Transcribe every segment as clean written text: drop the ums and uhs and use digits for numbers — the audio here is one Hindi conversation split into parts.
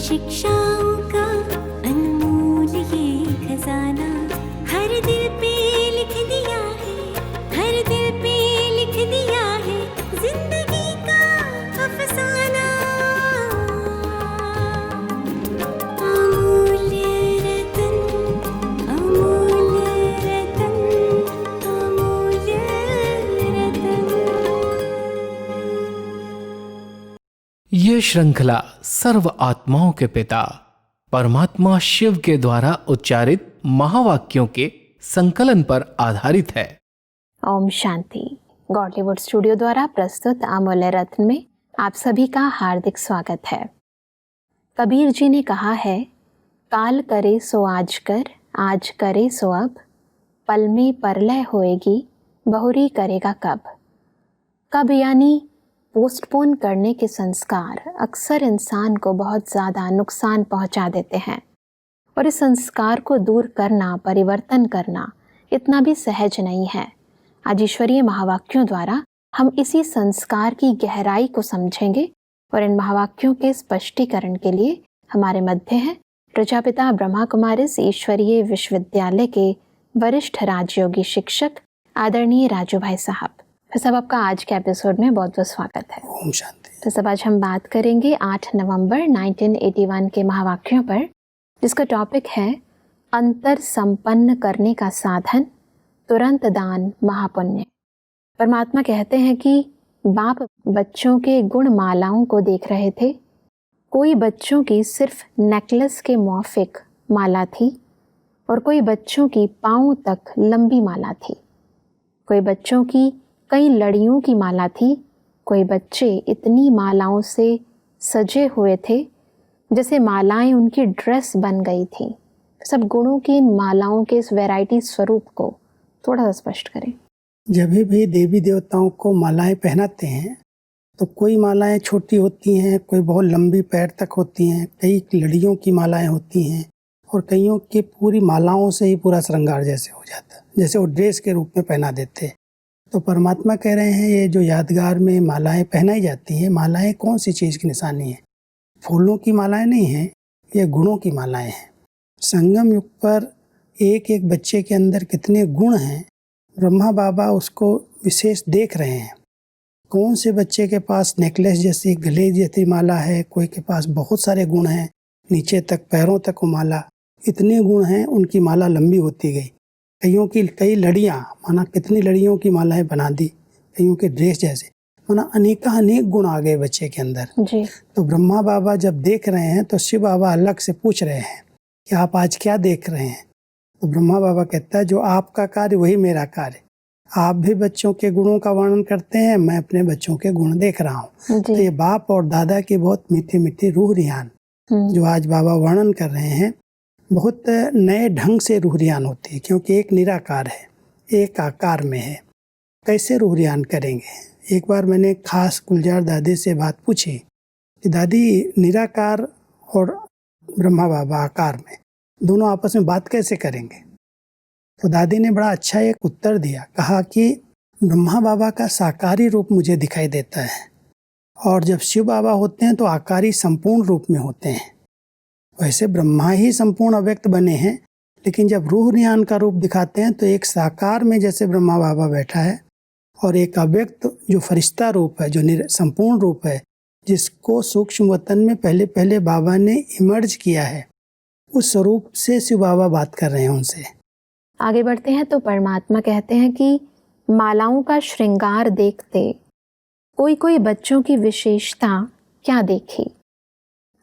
शिक्षाओं का अनमोल ये खजाना हर दिल पे लिख दिया है, हर दिल पे लिख दिया है जिंदगी का अफसाना। अमूल्य रतन, अमूल्य रतन, अमूल्य रतन। ये श्रृंखला सर्व आत्माओं के पिता परमात्मा शिव के द्वारा उच्चारित महावाक्यों के संकलन पर आधारित है। ओम शांति। गॉडलीवुड स्टूडियो द्वारा प्रस्तुत अमूल्य रत्न में आप सभी का हार्दिक स्वागत है। कबीर जी ने कहा है, काल करे सो आज करे सो अब, पल में परलय होएगी, बहुरी करेगा कब। कब यानी पोस्टपोन करने के संस्कार अक्सर इंसान को बहुत ज़्यादा नुकसान पहुंचा देते हैं और इस संस्कार को दूर करना, परिवर्तन करना इतना भी सहज नहीं है। आज ईश्वरीय महावाक्यों द्वारा हम इसी संस्कार की गहराई को समझेंगे और इन महावाक्यों के स्पष्टीकरण के लिए हमारे मध्य हैं प्रजापिता ब्रह्मा कुमारिस ईश्वरीय विश्वविद्यालय के वरिष्ठ राजयोगी शिक्षक आदरणीय राजू भाई साहब। फिर सब आपका आज के एपिसोड में बहुत बहुत स्वागत है। ओम शांति। तो सब आज हम बात करेंगे 8 नवंबर 1981 के महावाक्यों पर, जिसका टॉपिक है अंतर संपन्न करने का साधन, तुरंत दान महापुण्य। परमात्मा कहते हैं कि बाप बच्चों के गुण मालाओं को देख रहे थे। कोई बच्चों की सिर्फ नेकलेस के मौफिक माला थी और कोई बच्चों की पाँव तक लंबी माला थी। कोई बच्चों की कई लड़ियों की माला थी। कोई बच्चे इतनी मालाओं से सजे हुए थे जैसे मालाएं उनकी ड्रेस बन गई थी। सब गुणों की इन मालाओं के इस वैरायटी स्वरूप को थोड़ा सा स्पष्ट करें। जब भी देवी देवताओं को मालाएं पहनाते हैं तो कोई मालाएं छोटी होती हैं, कोई बहुत लंबी पैर तक होती हैं, कई लड़ियों की मालाएं होती हैं और कईयों के पूरी मालाओं से ही पूरा श्रृंगार जैसे हो जाता है, जैसे वो ड्रेस के रूप में पहना देते। तो परमात्मा कह रहे हैं ये जो यादगार में मालाएं पहनाई जाती हैं, मालाएं कौन सी चीज़ की निशानी है? फूलों की मालाएं नहीं हैं, ये गुणों की मालाएं हैं। संगम युग पर एक एक बच्चे के अंदर कितने गुण हैं, ब्रह्मा बाबा उसको विशेष देख रहे हैं। कौन से बच्चे के पास नेकलेस जैसी, गले जैसी माला है, कोई के पास बहुत सारे गुण हैं, नीचे तक पैरों तक वो माला, इतने गुण हैं, उनकी माला लंबी होती गई। कईयों की कई लड़ियाँ, माना कितनी लड़ियों की मालाएं बना दी, कईयों के ड्रेस जैसे, माना अनेक गुण आ गए बच्चे के अंदर जी। तो ब्रह्मा बाबा जब देख रहे हैं तो शिव बाबा अलग से पूछ रहे हैं कि आप आज क्या देख रहे हैं? तो ब्रह्मा बाबा कहता है जो आपका कार्य वही मेरा कार्य। आप भी बच्चों के गुणों का वर्णन करते हैं, मैं अपने बच्चों के गुण देख रहा हूँ। तो ये बाप और दादा की बहुत मीठी मीठी रूह रियान जो आज बाबा वर्णन कर रहे हैं, बहुत नए ढंग से रूह रियान होती है, क्योंकि एक निराकार है, एक आकार में है। कैसे रूह रियान करेंगे? एक बार मैंने खास गुलजार दादी से बात पूछी कि दादी निराकार और ब्रह्मा बाबा आकार में दोनों आपस में बात कैसे करेंगे? तो दादी ने बड़ा अच्छा एक उत्तर दिया, कहा कि ब्रह्मा बाबा का साकारी रूप मुझे दिखाई देता है और जब शिव बाबा होते हैं तो आकारी संपूर्ण रूप में होते हैं। वैसे ब्रह्मा ही संपूर्ण अव्यक्त बने हैं, लेकिन जब रूह रियान का रूप दिखाते हैं तो एक साकार में जैसे ब्रह्मा बाबा बैठा है और एक अव्यक्त जो फरिश्ता रूप है, जो संपूर्ण रूप है, जिसको सूक्ष्म वतन में पहले पहले बाबा ने इमर्ज किया है, उस स्वरूप से शिव बाबा बात कर रहे हैं उनसे। आगे बढ़ते हैं तो परमात्मा कहते हैं कि मालाओं का श्रृंगार देखते कोई कोई बच्चों की विशेषता क्या देखी।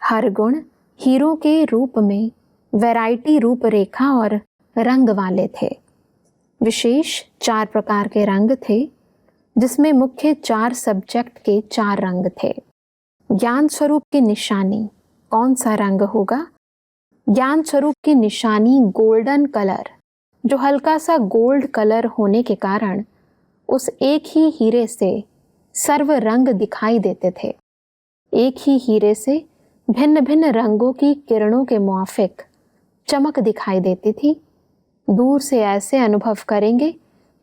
हर गुण हीरो के रूप में वैरायटी रूपरेखा और रंग वाले थे। विशेष 4 प्रकार के रंग थे, जिसमें मुख्य 4 सब्जेक्ट के 4 रंग थे। ज्ञान स्वरूप की निशानी कौन सा रंग होगा? ज्ञान स्वरूप की निशानी गोल्डन कलर, जो हल्का सा गोल्ड कलर होने के कारण उस एक ही हीरे से सर्व रंग दिखाई देते थे। एक ही हीरे से भिन्न भिन्न रंगों की किरणों के मुआफिक चमक दिखाई देती थी। दूर से ऐसे अनुभव करेंगे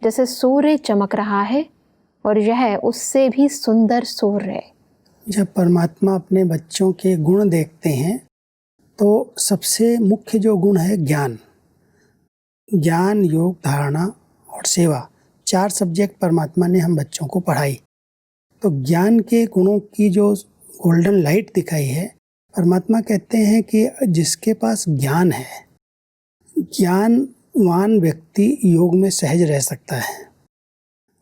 जैसे सूर्य चमक रहा है और यह उससे भी सुंदर सूर्य है। जब परमात्मा अपने बच्चों के गुण देखते हैं तो सबसे मुख्य जो गुण है ज्ञान, ज्ञान, योग, धारणा और सेवा, 4 सब्जेक्ट परमात्मा ने हम बच्चों को पढ़ाई। तो ज्ञान के गुणों की जो गोल्डन लाइट दिखाई है, परमात्मा कहते हैं कि जिसके पास ज्ञान है, ज्ञानवान व्यक्ति योग में सहज रह सकता है।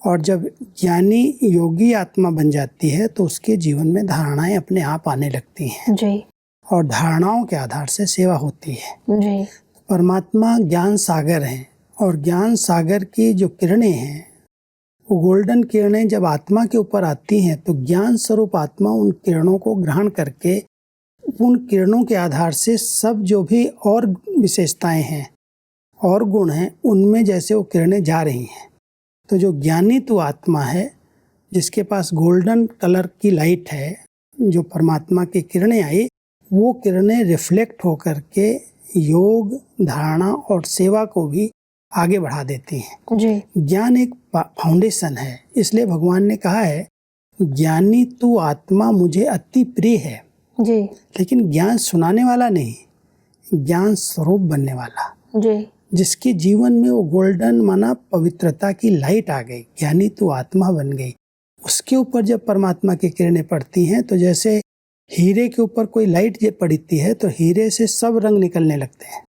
और जब ज्ञानी योगी आत्मा बन जाती है तो उसके जीवन में धारणाएं अपने आप आने लगती हैं जी और धारणाओं के आधार से सेवा होती है। जी। परमात्मा ज्ञान सागर हैं और ज्ञान सागर की जो किरणें हैं, वो गोल्डन किरणें जब आत्मा के ऊपर आती हैं तो ज्ञान स्वरूप आत्मा उन किरणों को ग्रहण करके उन किरणों के आधार से सब जो भी और विशेषताएं हैं और गुण हैं, उनमें जैसे वो किरणें जा रही हैं। तो जो ज्ञानी तो आत्मा है, जिसके पास गोल्डन कलर की लाइट है, जो परमात्मा की किरणें आई, वो किरणें रिफ्लेक्ट होकर के योग, धारणा और सेवा को भी आगे बढ़ा देती हैं। जी। ज्ञान एक फाउंडेशन है, इसलिए भगवान ने कहा है ज्ञानी तू आत्मा मुझे अति प्रिय है। जी लेकिन ज्ञान सुनाने वाला नहीं, ज्ञान स्वरूप बनने वाला, जी। जिसके जीवन में वो गोल्डन माना पवित्रता की लाइट आ गई, ज्ञानी तू आत्मा बन गई। उसके ऊपर जब परमात्मा की किरणें पड़ती हैं तो जैसे हीरे के ऊपर कोई लाइट जब पड़ती है तो हीरे से सब रंग निकलने लगते हैं।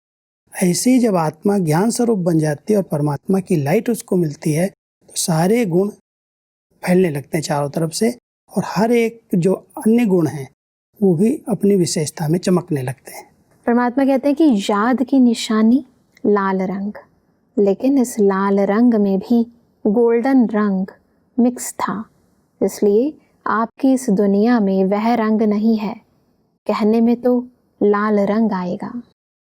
ऐसे ही जब आत्मा ज्ञान स्वरूप बन जाती है और परमात्मा की लाइट उसको मिलती है तो सारे गुण फैलने लगते हैं चारों तरफ से, और हर एक जो अन्य गुण हैं वो भी अपनी विशेषता में चमकने लगते हैं। परमात्मा कहते हैं कि याद की निशानी लाल रंग, लेकिन इस लाल रंग में भी गोल्डन रंग मिक्स था, इसलिए आपकी इस दुनिया में वह रंग नहीं है। कहने में तो लाल रंग आएगा,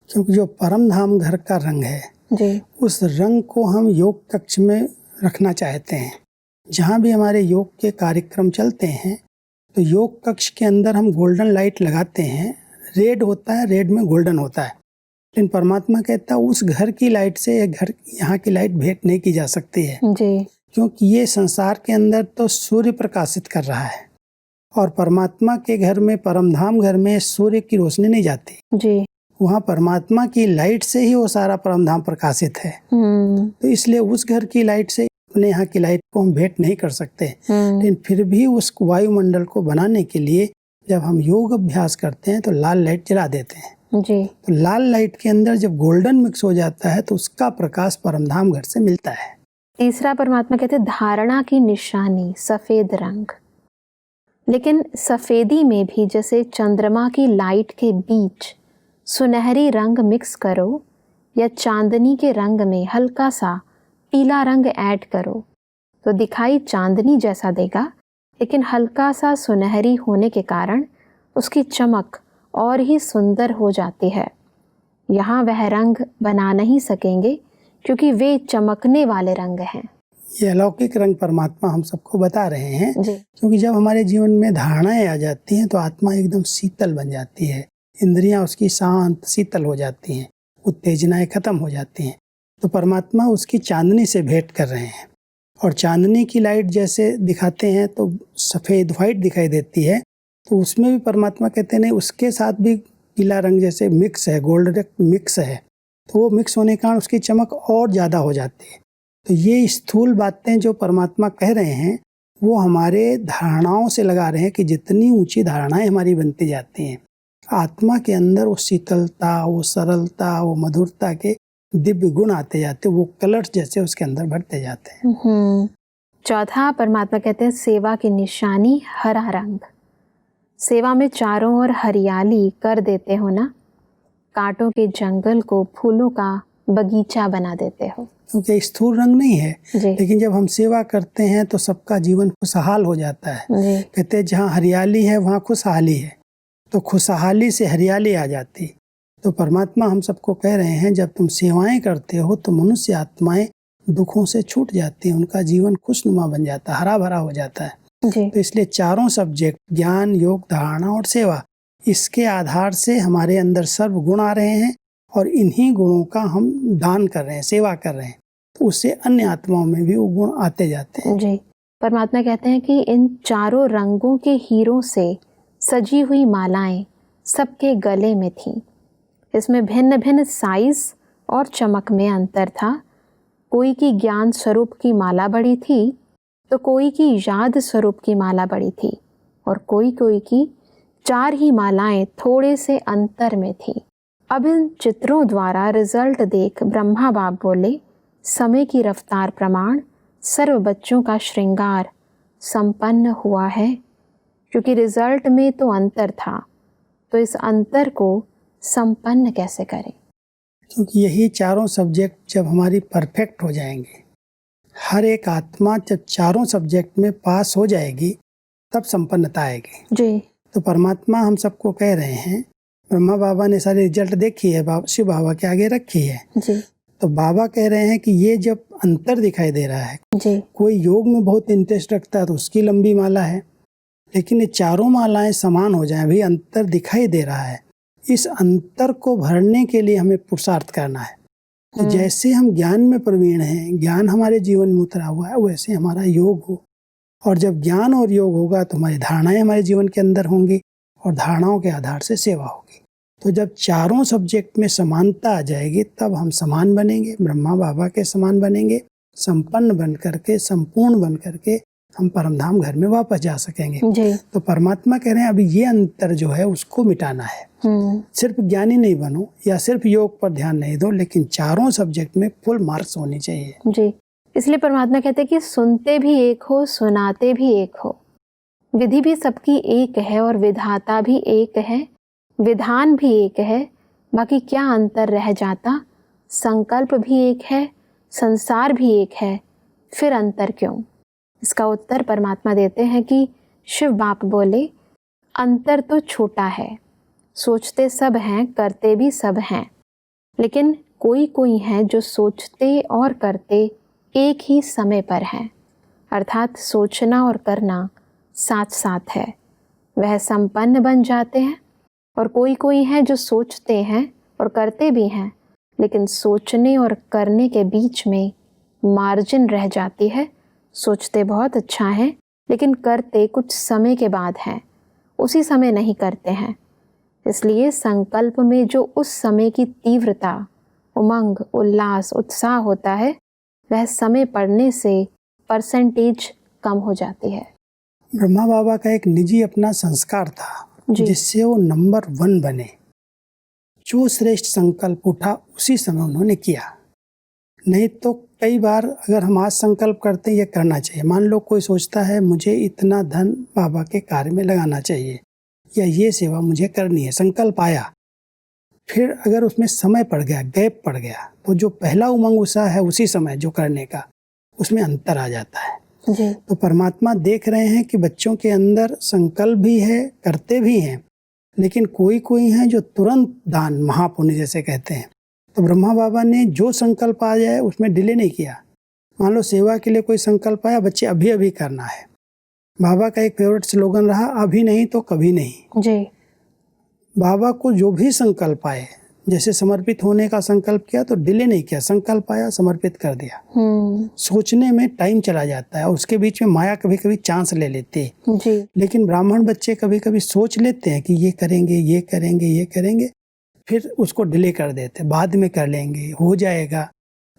क्योंकि जो परम धाम घर का रंग है जी, उस रंग को हम योग कक्ष में रखना चाहते हैं। जहाँ भी हमारे योग के कार्यक्रम चलते हैं तो योग कक्ष के अंदर हम गोल्डन लाइट लगाते हैं। रेड होता है, रेड में गोल्डन होता है, लेकिन परमात्मा कहता है उस घर की लाइट से ये घर यहाँ की लाइट भेंट नहीं की जा सकती है जी, क्योंकि ये संसार के अंदर तो सूर्य प्रकाशित कर रहा है और परमात्मा के घर में, परमधाम घर में सूर्य की रोशनी नहीं जाती। जी। वहाँ परमात्मा की लाइट से ही वो सारा परमधाम प्रकाशित है। तो इसलिए उस घर की लाइट से अपने यहाँ की लाइट को हम भेंट नहीं कर सकते। लेकिन फिर भी उस वायुमंडल को बनाने के लिए जब हम योग अभ्यास करते हैं तो लाल लाइट जला देते हैं जी। तो लाल लाइट के अंदर जब गोल्डन मिक्स हो जाता है तो उसका प्रकाश परमधाम घर से मिलता है। तीसरा परमात्मा कहते हैं धारणा की निशानी सफेद रंग, लेकिन सफेदी में भी जैसे चंद्रमा की लाइट के बीच सुनहरी रंग मिक्स करो या चांदनी के रंग में हल्का सा पीला रंग ऐड करो तो दिखाई चांदनी जैसा देगा, लेकिन हल्का सा सुनहरी होने के कारण उसकी चमक और ही सुंदर हो जाती है। यहाँ वह रंग बना नहीं सकेंगे क्योंकि वे चमकने वाले रंग हैं। ये अलौकिक रंग परमात्मा हम सबको बता रहे हैं जी। क्योंकि जब हमारे जीवन में धारणाएं आ जाती हैं तो आत्मा एकदम शीतल बन जाती है, इंद्रियां उसकी शांत शीतल हो जाती हैं, उत्तेजनाएं खत्म हो जाती हैं। तो परमात्मा उसकी चांदनी से भेंट कर रहे हैं और चांदनी की लाइट जैसे दिखाते हैं तो सफ़ेद वाइट दिखाई देती है, तो उसमें भी परमात्मा कहते हैं नहीं, उसके साथ भी पीला रंग जैसे मिक्स है, गोल्ड मिक्स है, तो वो मिक्स होने के कारण उसकी चमक और ज़्यादा हो जाती है। तो ये स्थूल बातें जो परमात्मा कह रहे हैं वो हमारे धारणाओं से लगा रहे हैं कि जितनी ऊंची धारणाएं हमारी बनती जाती हैं, आत्मा के अंदर वो शीतलता, वो सरलता, वो मधुरता के दिव्य गुण आते जाते, वो कलर्स जैसे उसके अंदर बढ़ते जाते हैं। चौथा परमात्मा कहते हैं सेवा की निशानी हरा रंग। सेवा में चारों ओर हरियाली कर देते हो ना, कांटों के जंगल को फूलों का बगीचा बना देते हो। क्योंकि स्थूल रंग नहीं है, जी। लेकिन जब हम सेवा करते हैं तो सबका जीवन खुशहाल हो जाता है। जी। कहते हैं जहाँ हरियाली है वहाँ खुशहाली है, तो खुशहाली से हरियाली आ जाती। तो परमात्मा हम सबको कह रहे हैं जब तुम सेवाएं करते हो तो मनुष्य आत्माएं दुखों से छूट जाती हैं, उनका जीवन खुशनुमा बन जाता है, हरा भरा हो जाता है। जी। तो इसलिए चारों सब्जेक्ट ज्ञान, योग, धारणा और सेवा, इसके आधार से हमारे अंदर सर्व गुण आ रहे हैं और इन्हीं गुणों का हम दान कर रहे हैं, सेवा कर रहे हैं, तो उससे अन्य आत्माओं में भी वो गुण आते जाते हैं। जी। परमात्मा कहते हैं कि इन चारों रंगों के हीरों से सजी हुई मालाएं सबके गले में थीं, इसमें भिन्न भिन्न साइज और चमक में अंतर था। कोई की ज्ञान स्वरूप की माला बड़ी थी तो कोई की याद स्वरूप की माला बड़ी थी, और कोई कोई की 4 ही मालाएं थोड़े से अंतर में थी। अब इन चित्रों द्वारा रिजल्ट देख ब्रह्मा बाप बोले, समय की रफ्तार प्रमाण सर्व बच्चों का श्रृंगार संपन्न हुआ है। क्योंकि रिजल्ट में तो अंतर था, तो इस अंतर को संपन्न कैसे करें? क्योंकि यही चारों सब्जेक्ट जब हमारी परफेक्ट हो जाएंगे, हर एक आत्मा जब चारों सब्जेक्ट में पास हो जाएगी तब संपन्नता आएगी जी। तो परमात्मा हम सबको कह रहे हैं, ब्रह्मा बाबा ने सारे रिजल्ट देखी है, शिव बाबा के आगे रखी है जी। तो बाबा कह रहे हैं कि ये जब अंतर दिखाई दे रहा है, जी। कोई योग में बहुत इंटरेस्ट रखता है तो उसकी लंबी माला है, लेकिन ये चारों मालाएं समान हो जाएं, भी अंतर दिखाई दे रहा है। इस अंतर को भरने के लिए हमें पुरुषार्थ करना है। तो जैसे हम ज्ञान में प्रवीण हैं, ज्ञान हमारे जीवन में उतरा हुआ है, वैसे हमारा योग हो, और जब ज्ञान और योग होगा तो हमारी धारणाएं हमारे जीवन के अंदर होंगी और धारणाओं के आधार से सेवा होगी। तो जब चारों सब्जेक्ट में समानता आ जाएगी तब हम समान बनेंगे, ब्रह्मा बाबा के समान बनेंगे, संपन्न बन करके, संपूर्ण बन करके हम परमधाम घर में वापस जा सकेंगे जी। तो परमात्मा कह रहे हैं अभी ये अंतर जो है उसको मिटाना है। सिर्फ ज्ञानी नहीं बनो या सिर्फ योग पर ध्यान नहीं दो, लेकिन चारों सब्जेक्ट में फुल मार्क्स होने चाहिए जी। इसलिए परमात्मा कहते हैं कि सुनते भी एक हो, सुनाते भी एक हो। विधि भी सबकी एक है और विधाता भी एक है, विधान भी एक है, बाकी क्या अंतर रह जाता? संकल्प भी एक है, संसार भी एक है, फिर अंतर क्यों? इसका उत्तर परमात्मा देते हैं कि शिव बाप बोले, अंतर तो छोटा है, सोचते सब हैं, करते भी सब हैं, लेकिन कोई कोई हैं जो सोचते और करते एक ही समय पर हैं, अर्थात सोचना और करना साथ साथ है, वह संपन्न बन जाते हैं। और कोई कोई हैं जो सोचते हैं और करते भी हैं, लेकिन सोचने और करने के बीच में मार्जिन रह जाती है। सोचते बहुत अच्छा है, लेकिन करते कुछ समय के बाद हैं, उसी समय नहीं करते हैं। इसलिए संकल्प में जो उस समय की तीव्रता, उमंग, उल्लास, उत्साह होता है, वह समय पड़ने से परसेंटेज कम हो जाती है। ब्रह्मा बाबा का एक निजी अपना संस्कार था जिससे वो नंबर 1 बने। जो श्रेष्ठ संकल्प उठा उसी समय उन्होंने किया। नहीं तो कई बार अगर हम आज संकल्प करते हैं ये करना चाहिए, मान लो कोई सोचता है मुझे इतना धन बाबा के कार्य में लगाना चाहिए या ये सेवा मुझे करनी है, संकल्प आया, फिर अगर उसमें समय पड़ गया, गैप पड़ गया, तो जो पहला उमंग उत्साह है उसी समय जो करने का, उसमें अंतर आ जाता है जी। तो परमात्मा देख रहे हैं कि बच्चों के अंदर संकल्प भी है, करते भी हैं, लेकिन कोई कोई हैं जो तुरंत दान, महापुण्य जैसे कहते हैं। तो ब्रह्मा बाबा ने जो संकल्प आ जाए उसमें डिले नहीं किया। मान लो सेवा के लिए कोई संकल्प आया, बच्चे अभी अभी करना है, बाबा का एक फेवरेट स्लोगन रहा, अभी नहीं तो कभी नहीं जी। बाबा को जो भी संकल्प आए, जैसे समर्पित होने का संकल्प किया तो डिले नहीं किया, संकल्प आया समर्पित कर दिया। सोचने में टाइम चला जाता है, उसके बीच में माया कभी कभी चांस ले लेती है जी। लेकिन ब्राह्मण बच्चे कभी कभी सोच लेते हैं कि ये करेंगे, ये करेंगे, ये करेंगे, फिर उसको डिले कर देते, बाद में कर लेंगे, हो जाएगा।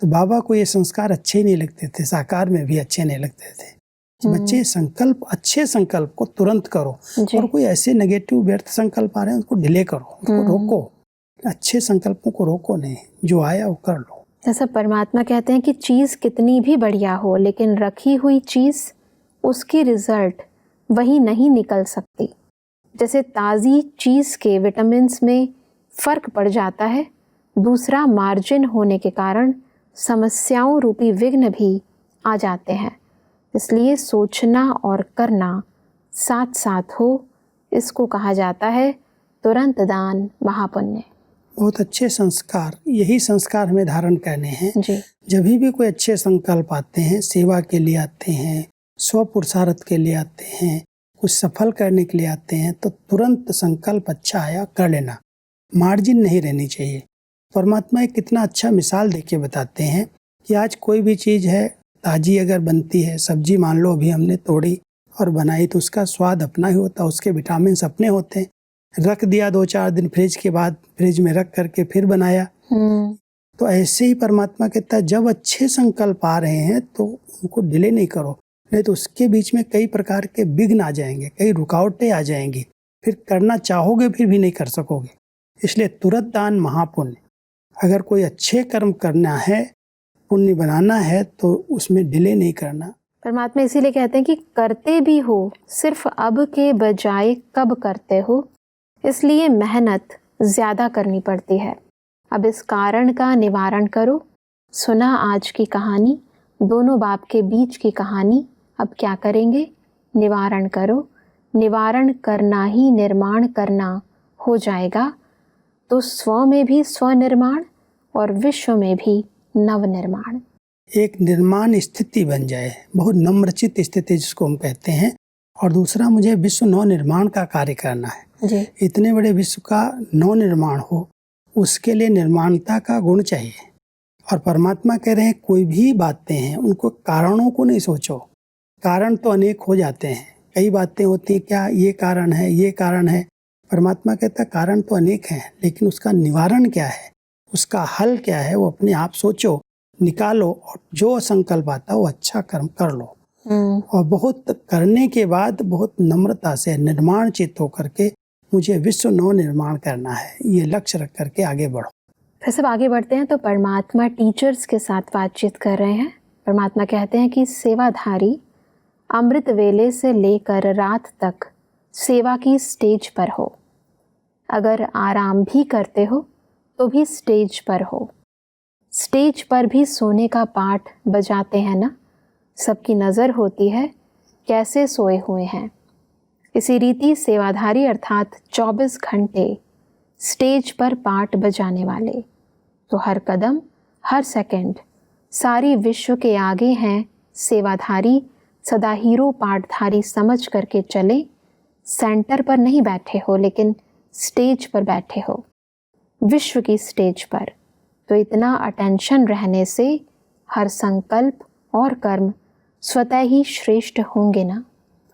तो बाबा को ये संस्कार अच्छे नहीं लगते थे, साकार में भी अच्छे नहीं लगते थे। बच्चे संकल्प, अच्छे संकल्प को तुरंत करो, और कोई ऐसे नेगेटिव व्यर्थ संकल्प आ रहे हैं उसको डिले करो, उसको रोको, अच्छे संकल्पों को रोको नहीं, जो आया वो कर लो। जैसा परमात्मा कहते हैं कि चीज़ कितनी भी बढ़िया हो, लेकिन रखी हुई चीज़, उसकी रिजल्ट वही नहीं निकल सकती। जैसे ताज़ी चीज़ के विटामिन्स में फ़र्क पड़ जाता है, दूसरा मार्जिन होने के कारण समस्याओं रूपी विघ्न भी आ जाते हैं। इसलिए सोचना और करना साथ साथ हो, इसको कहा जाता है तुरंत दान महापुण्य। बहुत अच्छे संस्कार, यही संस्कार हमें धारण करने हैं जी। जब भी कोई अच्छे संकल्प आते हैं, सेवा के लिए आते हैं, स्व पुरुषार्थ के लिए आते हैं, कुछ सफल करने के लिए आते हैं, तो तुरंत संकल्प अच्छा आया कर लेना, मार्जिन नहीं रहनी चाहिए। परमात्मा एक कितना अच्छा मिसाल देके बताते हैं कि आज कोई भी चीज़ है, ताजी अगर बनती है, सब्जी मान लो अभी हमने तोड़ी और बनाई, तो उसका स्वाद अपना ही होता है, उसके विटामिन अपने होते हैं। रख दिया 2-4 दिन फ्रिज के बाद, फ्रिज में रख करके फिर बनाया। तो ऐसे ही परमात्मा कहता है जब अच्छे संकल्प आ रहे हैं तो उनको डिले नहीं करो, नहीं तो उसके बीच में कई प्रकार के विघ्न आ जाएंगे, कई रुकावटें आ जाएंगी, फिर करना चाहोगे फिर भी नहीं कर सकोगे। इसलिए तुरंत दान महापुण्य। अगर कोई अच्छे कर्म करना है, पुण्य बनाना है, तो उसमें डिले नहीं करना। परमात्मा इसीलिए कहते हैं कि करते भी हो, सिर्फ अब के बजाय कब करते हो, इसलिए मेहनत ज़्यादा करनी पड़ती है। अब इस कारण का निवारण करो। सुना आज की कहानी, दोनों बाप के बीच की कहानी। अब क्या करेंगे? निवारण करो। निवारण करना ही निर्माण करना हो जाएगा, तो स्व में भी स्वनिर्माण और विश्व में भी नवनिर्माण। एक निर्माण स्थिति बन जाए, बहुत नम्रचित स्थिति जिसको हम कहते हैं। और दूसरा, मुझे विश्व नव निर्माण का कार्य करना है जी। इतने बड़े विश्व का नव निर्माण हो, उसके लिए निर्माणता का गुण चाहिए। और परमात्मा कह रहे हैं कोई भी बातें हैं उनको कारणों को नहीं सोचो। कारण तो अनेक हो जाते हैं, कई बातें होती हैं, क्या ये कारण है, ये कारण है। परमात्मा कहता है कारण तो अनेक हैं, लेकिन उसका निवारण क्या है, उसका हल क्या है, वो अपने आप सोचो, निकालो, और जो संकल्प आता है वो अच्छा कर्म कर लो। और बहुत करने के बाद बहुत नम्रता से निर्माण चित्त होकर के मुझे विश्व नव निर्माण करना है, ये लक्ष्य रख करके आगे बढ़ो। फिर सब आगे बढ़ते हैं तो परमात्मा टीचर्स के साथ बातचीत कर रहे हैं। परमात्मा कहते हैं कि सेवाधारी अमृत वेले से लेकर रात तक सेवा की स्टेज पर हो। अगर आराम भी करते हो तो भी स्टेज पर हो। स्टेज पर भी सोने का पाठ बजाते हैं ना, सबकी नज़र होती है कैसे सोए हुए हैं। इसी रीति सेवाधारी अर्थात 24 घंटे स्टेज पर पाठ बजाने वाले, तो हर कदम हर सेकंड सारी विश्व के आगे हैं सेवाधारी। सदा हीरो पाठधारी समझ करके चले। सेंटर पर नहीं बैठे हो, लेकिन स्टेज पर बैठे हो, विश्व की स्टेज पर। तो इतना अटेंशन रहने से हर संकल्प और कर्म स्वतः ही श्रेष्ठ होंगे ना।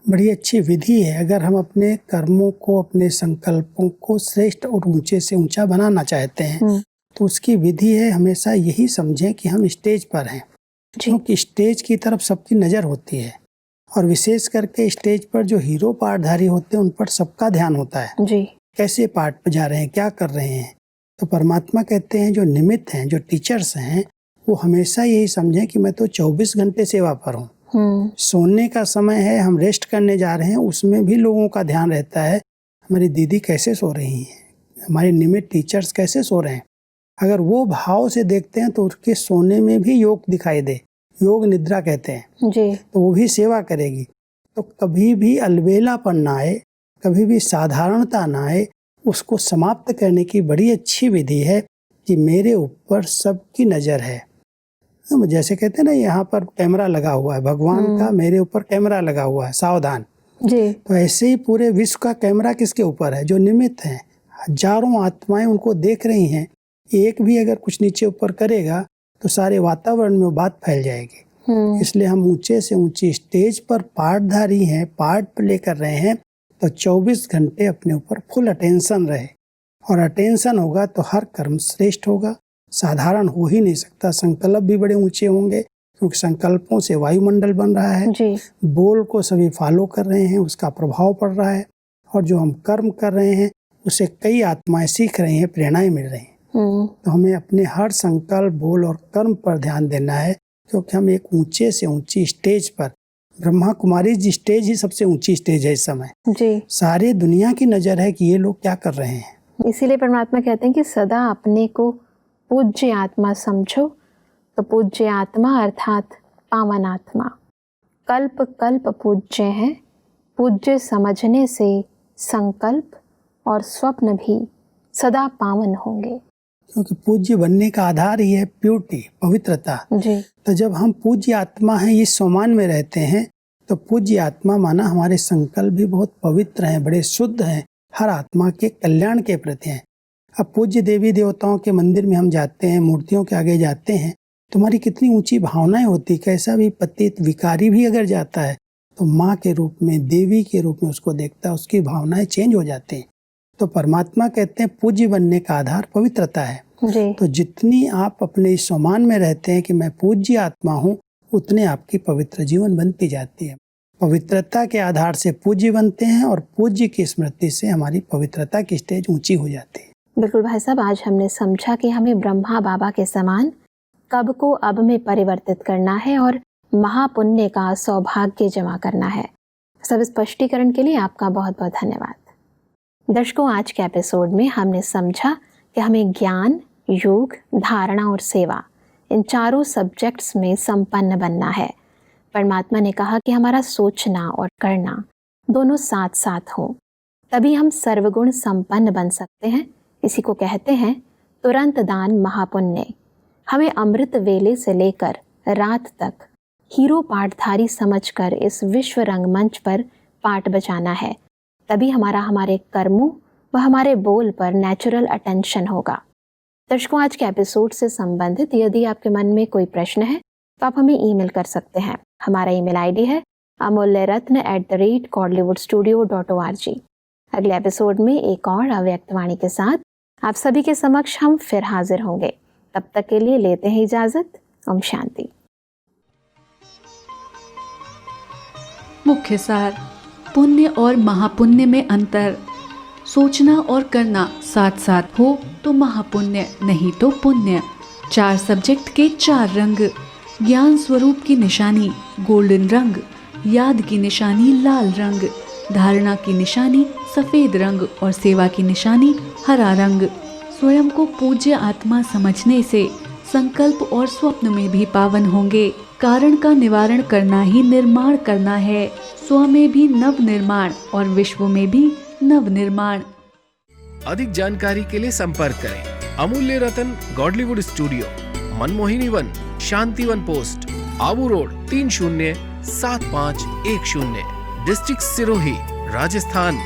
बड़ी अच्छी विधि है। अगर हम अपने कर्मों को, अपने संकल्पों को श्रेष्ठ और ऊंचे से ऊंचा बनाना चाहते हैं तो उसकी विधि है हमेशा यही समझें कि हम स्टेज पर हैं, क्योंकि स्टेज की तरफ सबकी नज़र होती है। और विशेष करके स्टेज पर जो हीरो पाठधारी होते हैं उन पर सबका ध्यान होता है जी। कैसे पाठ बजा रहे हैं, क्या कर रहे हैं। तो परमात्मा कहते हैं जो निमित्त हैं, जो टीचर्स हैं, वो हमेशा यही समझें कि मैं तो 24 घंटे सेवा पर हूँ। सोने का समय है, हम रेस्ट करने जा रहे हैं, उसमें भी लोगों का ध्यान रहता है हमारी दीदी कैसे सो रही हैं, हमारे निमित्त टीचर्स कैसे सो रहे हैं। अगर वो भाव से देखते हैं तो उसके सोने में भी योग दिखाई दे, योग निद्रा कहते हैं जी। तो वो भी सेवा करेगी। तो कभी भी अलबेलापन ना आए, कभी भी साधारणता ना आए, उसको समाप्त करने की बड़ी अच्छी विधि है कि मेरे ऊपर सबकी नज़र है। जैसे कहते हैं ना, यहाँ पर कैमरा लगा हुआ है, भगवान का मेरे ऊपर कैमरा लगा हुआ है, सावधान जी। तो ऐसे ही पूरे विश्व का कैमरा किसके ऊपर है? जो निमित्त हैं, हजारों आत्माएं उनको देख रही हैं। एक भी अगर कुछ नीचे ऊपर करेगा तो सारे वातावरण में वो बात फैल जाएगी। इसलिए हम ऊंचे से ऊंची स्टेज पर पाठधारी हैं, पाठ प्ले कर रहे हैं, तो 24 घंटे अपने ऊपर फुल अटेंशन रहे। और अटेंशन होगा तो हर कर्म श्रेष्ठ होगा, साधारण हो ही नहीं सकता। संकल्प भी बड़े ऊंचे होंगे, क्योंकि संकल्पों से वायुमंडल बन रहा है जी। बोल को सभी फॉलो कर रहे हैं, उसका प्रभाव पड़ रहा है। और जो हम कर्म कर रहे हैं उसे कई आत्माएं सीख रही हैं, प्रेरणाएं मिल रही हैं। तो हमें अपने हर संकल्प, बोल और कर्म पर ध्यान देना है, क्योंकि हम एक ऊंचे से ऊंची स्टेज पर, ब्रह्मा कुमारी जी स्टेज ही सबसे ऊंची स्टेज है इस समय जी। सारे दुनिया की नजर है कि ये लोग क्या कर रहे हैं। इसीलिए परमात्मा कहते हैं कि सदा अपने को पूज्य आत्मा समझो। तो पूज्य आत्मा अर्थात पावन आत्मा कल्प कल्प पूज्य है। पूज्य समझने से संकल्प और स्वप्न भी सदा पावन होंगे, क्योंकि पूज्य बनने का आधार ही है प्योरिटी, पवित्रता जी। तो जब हम पूज्य आत्मा हैं, इस सम्मान में रहते हैं, तो पूज्य आत्मा माना हमारे संकल्प भी बहुत पवित्र हैं, बड़े शुद्ध हैं, हर आत्मा के कल्याण के प्रति हैं। अब पूज्य देवी देवताओं के मंदिर में हम जाते हैं, मूर्तियों के आगे जाते हैं, तुम्हारी कितनी ऊंची भावनाएं होती। कैसा भी पतित विकारी भी अगर जाता है तो माँ के रूप में, देवी के रूप में उसको देखता है, उसकी भावनाएं चेंज हो जाती हैं। तो परमात्मा कहते हैं पूज्य बनने का आधार पवित्रता है। जी। तो जितनी आप अपने इस सम्मान में रहते हैं कि मैं पूज्य आत्मा हूँ, उतने आपकी पवित्र जीवन बनती जाती है। पवित्रता के आधार से पूज्य बनते हैं और पूज्य की स्मृति से हमारी पवित्रता की स्टेज ऊंची हो जाती है। बिल्कुल भाई साहब, आज हमने समझा कि हमें ब्रह्मा बाबा के समान कब को अब में परिवर्तित करना है और महापुण्य का सौभाग्य जमा करना है। सब स्पष्टीकरण के लिए आपका बहुत बहुत धन्यवाद। दर्शकों, आज के एपिसोड में हमने समझा कि हमें ज्ञान, योग, धारणा और सेवा, इन चारों सब्जेक्ट्स में संपन्न बनना है। परमात्मा ने कहा कि हमारा सोचना और करना दोनों साथ साथ हो, तभी हम सर्वगुण संपन्न बन सकते हैं। इसी को कहते हैं तुरंत दान महापुण्य। हमें अमृत वेले से लेकर रात तक हीरो पाठधारी समझकर इस विश्व रंगमंच पर पाठ बजाना है, तभी हमारे कर्मों व हमारे बोल पर नेचुरल अटेंशन होगा। दर्शकों, आज के एपिसोड से संबंधित यदि आपके मन में कोई प्रश्न है तो आप हमें ईमेल कर सकते हैं। हमारा ईमेल आईडी है amulyaratna@godlywoodstudio.org। अगले एपिसोड में एक और अव्यक्त वाणी के साथ आप सभी के समक्ष हम फिर हाजिर होंगे। तब तक के लिए लेते हैं इजाजत। ओम शांति। मुख्य सार: पुण्य और महापुण्य में अंतर। सोचना और करना साथ साथ हो तो महापुण्य, नहीं तो पुण्य। 4 सब्जेक्ट के 4 रंग। ज्ञान स्वरूप की निशानी गोल्डन रंग, याद की निशानी लाल रंग, धारणा की निशानी सफेद रंग और सेवा की निशानी हरा रंग। स्वयं को पूज्य आत्मा समझने से संकल्प और स्वप्न में भी पावन होंगे। कारण का निवारण करना ही निर्माण करना है। स्व में भी नव निर्माण और विश्व में भी नव निर्माण। अधिक जानकारी के लिए संपर्क करें Amulya Ratan Godlywood studio, Manmohini Van, Shantivan post, Abu road 307510, district Sirohi, Rajasthan.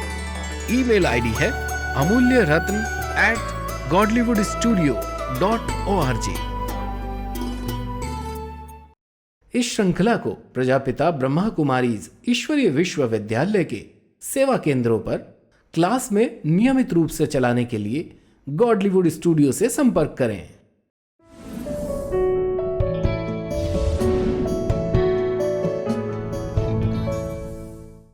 Email ID है amulyaratn@godlywoodstudio.org। इस श्रृंखला को प्रजापिता ब्रह्मा कुमारीज ईश्वरीय विश्वविद्यालय के सेवा केंद्रों पर क्लास में नियमित रूप से चलाने के लिए गॉडलीवुड स्टूडियो से संपर्क करें।